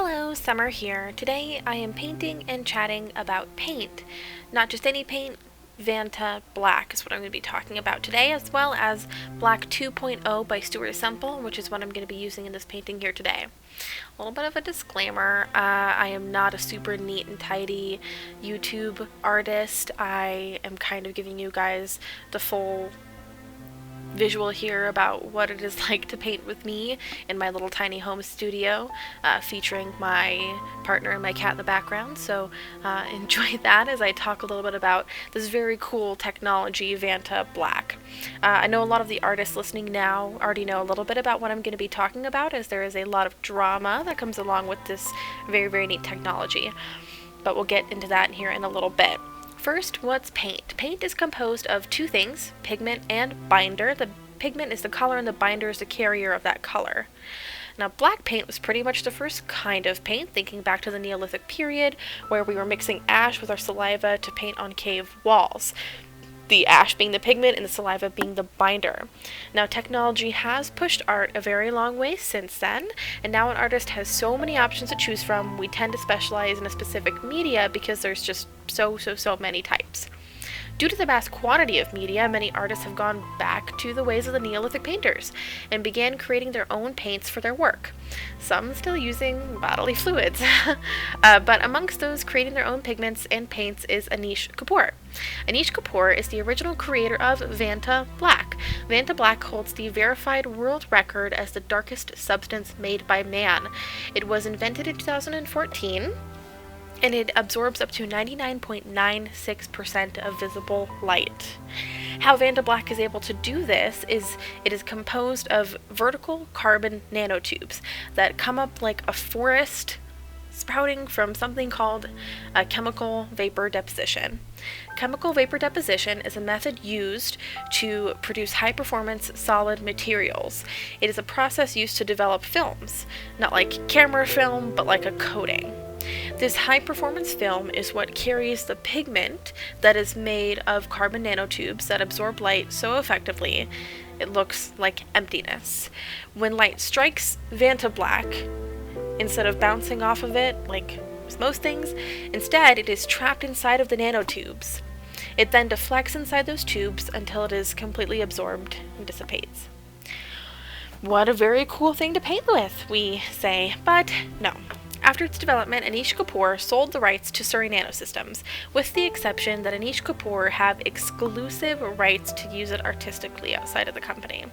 Hello, Summer here. Today I am painting and chatting about paint. Not just any paint, Vantablack is what I'm going to be talking about today, as well as Black 2.0 by Stuart Semple, which is what I'm going to be using in this painting here today. A little bit of a disclaimer, I am not a super neat and tidy YouTube artist. I am kind of giving you guys the full visual here about what it is like to paint with me in my little tiny home studio, featuring my partner and my cat in the background. So enjoy that as I talk a little bit about this very cool technology, Vantablack. I know a lot of the artists listening now already know a little bit about what I'm going to be talking about, as there is a lot of drama that comes along with this very, very neat technology. But we'll get into that here in a little bit. First, what's paint? Paint is composed of two things, pigment and binder. The pigment is the color and the binder is the carrier of that color. Now, black paint was pretty much the first kind of paint, thinking back to the Neolithic period, where we were mixing ash with our saliva to paint on cave walls. The ash being the pigment and the saliva being the binder. Now, technology has pushed art a very long way since then, and now an artist has so many options to choose from. We tend to specialize in a specific media because there's just so many types. Due to the vast quantity of media, many artists have gone back to the ways of the Neolithic painters and began creating their own paints for their work. Some still using bodily fluids, but amongst those creating their own pigments and paints is Anish Kapoor. Anish Kapoor is the original creator of Vantablack. Vantablack holds the verified world record as the darkest substance made by man. It was invented in 2014. And it absorbs up to 99.96% of visible light. How Vantablack is able to do this is it is composed of vertical carbon nanotubes that come up like a forest sprouting from something called chemical vapor deposition. Chemical vapor deposition is a method used to produce high-performance solid materials. It is a process used to develop films, not like camera film, but like a coating. This high-performance film is what carries the pigment that is made of carbon nanotubes that absorb light so effectively it looks like emptiness. When light strikes Vantablack, instead of bouncing off of it like with most things, instead it is trapped inside of the nanotubes. It then deflects inside those tubes until it is completely absorbed and dissipates. What a very cool thing to paint with, we say, but no. After its development, Anish Kapoor sold the rights to Surrey Nanosystems, with the exception that Anish Kapoor have exclusive rights to use it artistically outside of the company.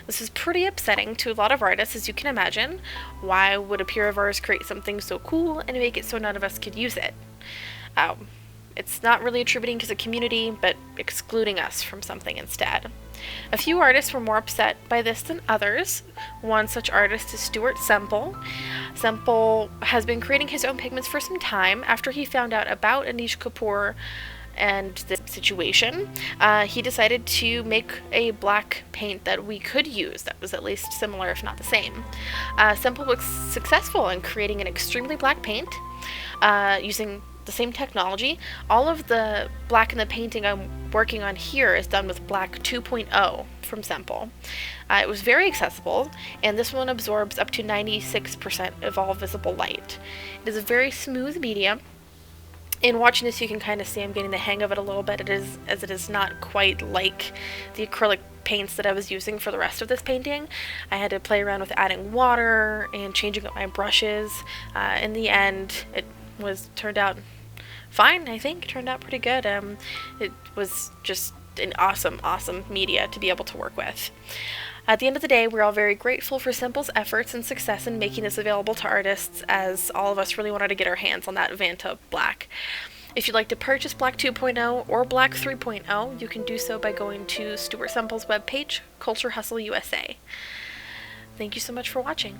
This is pretty upsetting to a lot of artists, as you can imagine. Why would a peer of ours create something so cool and make it so none of us could use it? It's not really attributing to the community, but excluding us from something instead. A few artists were more upset by this than others. One such artist is Stuart Semple. Semple has been creating his own pigments for some time. After he found out about Anish Kapoor and this situation, he decided to make a black paint that we could use that was at least similar, if not the same. Semple was successful in creating an extremely black paint using the same technology. All of the black in the painting I'm working on here is done with Black 2.0 from Semple. It was very accessible, and this one absorbs up to 96% of all visible light. It is a very smooth medium. In watching this, you can kind of see I'm getting the hang of it a little bit. It is not quite like the acrylic paints that I was using for the rest of this painting. I had to play around with adding water and changing up my brushes. In the end, it turned out fine, I think. It turned out pretty good. It was just an awesome media to be able to work with. At the end of the day, we're all very grateful for Semple's efforts and success in making this available to artists, as all of us really wanted to get our hands on that Vantablack. If you'd like to purchase Black 2.0 or Black 3.0, you can do so by going to Stuart Semple's webpage, Culture Hustle USA. Thank you so much for watching.